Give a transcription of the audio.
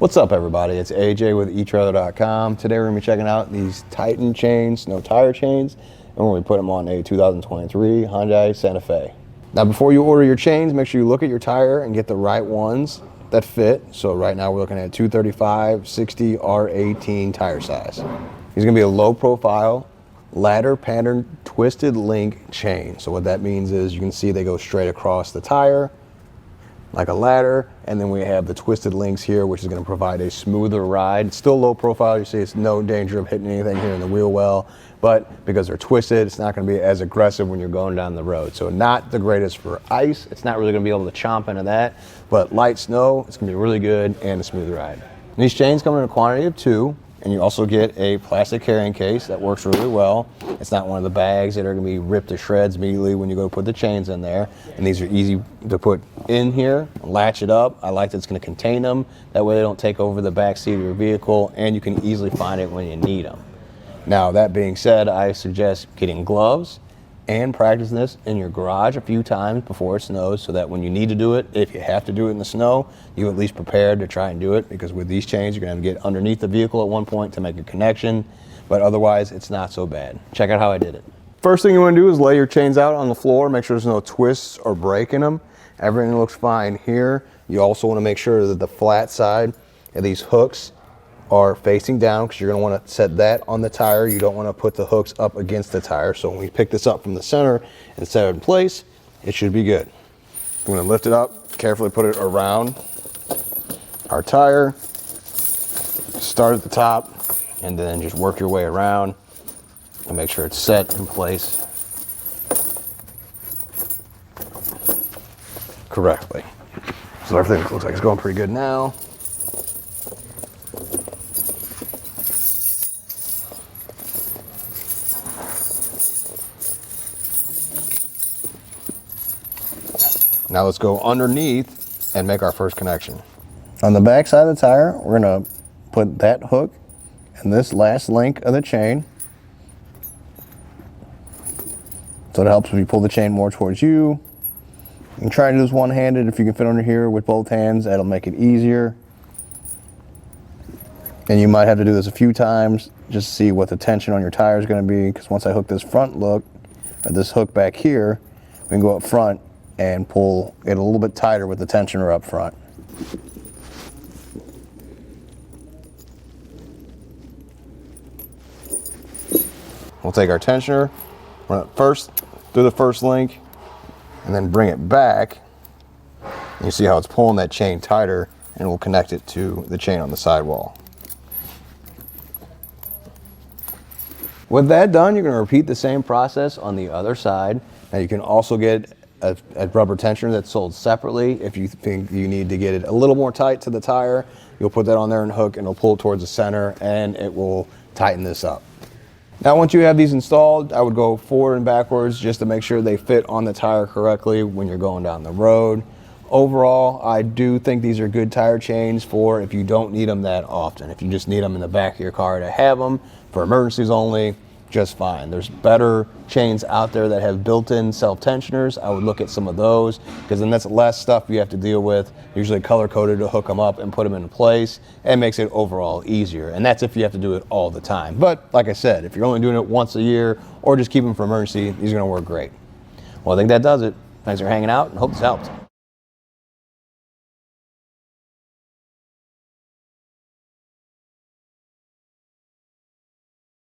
What's up, everybody? It's AJ with etrailer.com. Today we're going to be checking out these Titan chains, no tire chains, and we're going to put them on a 2023 Hyundai Santa Fe. Now, before you order your chains, make sure you look at your tire and get the right ones that fit. So right now we're looking at 235 60 R18 tire size. These are going to be a low profile ladder pattern twisted link chain. So what that means is you can see they go straight across the tire like a ladder, and then we have the twisted links here, which is going to provide a smoother ride. It's still low profile. You see it's no danger of hitting anything here in the wheel well, but because they're twisted, it's not going to be as aggressive when you're going down the road. So not the greatest for ice. It's not really going to be able to chomp into that, but light snow, it's going to be really good and a smooth ride. And these chains come in a quantity of 2, and you also get a plastic carrying case that works really well. It's not one of the bags that are going to be ripped to shreds immediately when you go to put the chains in there. And these are easy to put in here, latch it up. I like that it's going to contain them. That way they don't take over the back seat of your vehicle, and you can easily find it when you need them. Now, that being said, I suggest getting gloves and practicing this in your garage a few times before it snows, so that when you need to do it, if you have to do it in the snow, you're at least prepared to try and do it, because with these chains, you're going to get underneath the vehicle at one point to make a connection, but otherwise, it's not so bad. Check out how I did it. First thing you want to do is lay your chains out on the floor, make sure there's no twists or break in them. Everything looks fine here. You also want to make sure that the flat side of these hooks are facing down, because you're going to want to set that on the tire. You don't want to put the hooks up against the tire. So when we pick this up from the center and set it in place, it should be good. I'm going to lift it up, carefully put it around our tire, start at the top, and then just work your way around and make sure it's set in place correctly. So everything looks like it's going pretty good now. Now let's go underneath and make our first connection. On the back side of the tire, we're going to put that hook and this last link of the chain. So it helps if you pull the chain more towards you. You can try to do this one-handed. If you can fit under here with both hands, that'll make it easier. And you might have to do this a few times just to see what the tension on your tire is going to be, because once I hook this front look, or this hook back here, we can go up front and pull it a little bit tighter with the tensioner up front. We'll take our tensioner, run it first through the first link, and then bring it back. And you see how it's pulling that chain tighter, and we'll connect it to the chain on the sidewall. With that done, you're going to repeat the same process on the other side. Now you can also get a rubber tensioner that's sold separately. If you think you need to get it a little more tight to the tire, you'll put that on there and hook, and it'll pull it towards the center, and it will tighten this up. Now, once you have these installed, I would go forward and backwards just to make sure they fit on the tire correctly when you're going down the road. Overall, I do think these are good tire chains for if you don't need them that often. If you just need them in the back of your car to have them for emergencies only, just fine. There's better chains out there that have built-in self-tensioners. I would look at some of those, because then that's less stuff you have to deal with. Usually color-coded to hook them up and put them into place, and makes it overall easier. And that's if you have to do it all the time. But like I said, if you're only doing it once a year or just keep them for emergency, these are going to work great. Well, I think that does it. Thanks for hanging out, and hope this helped.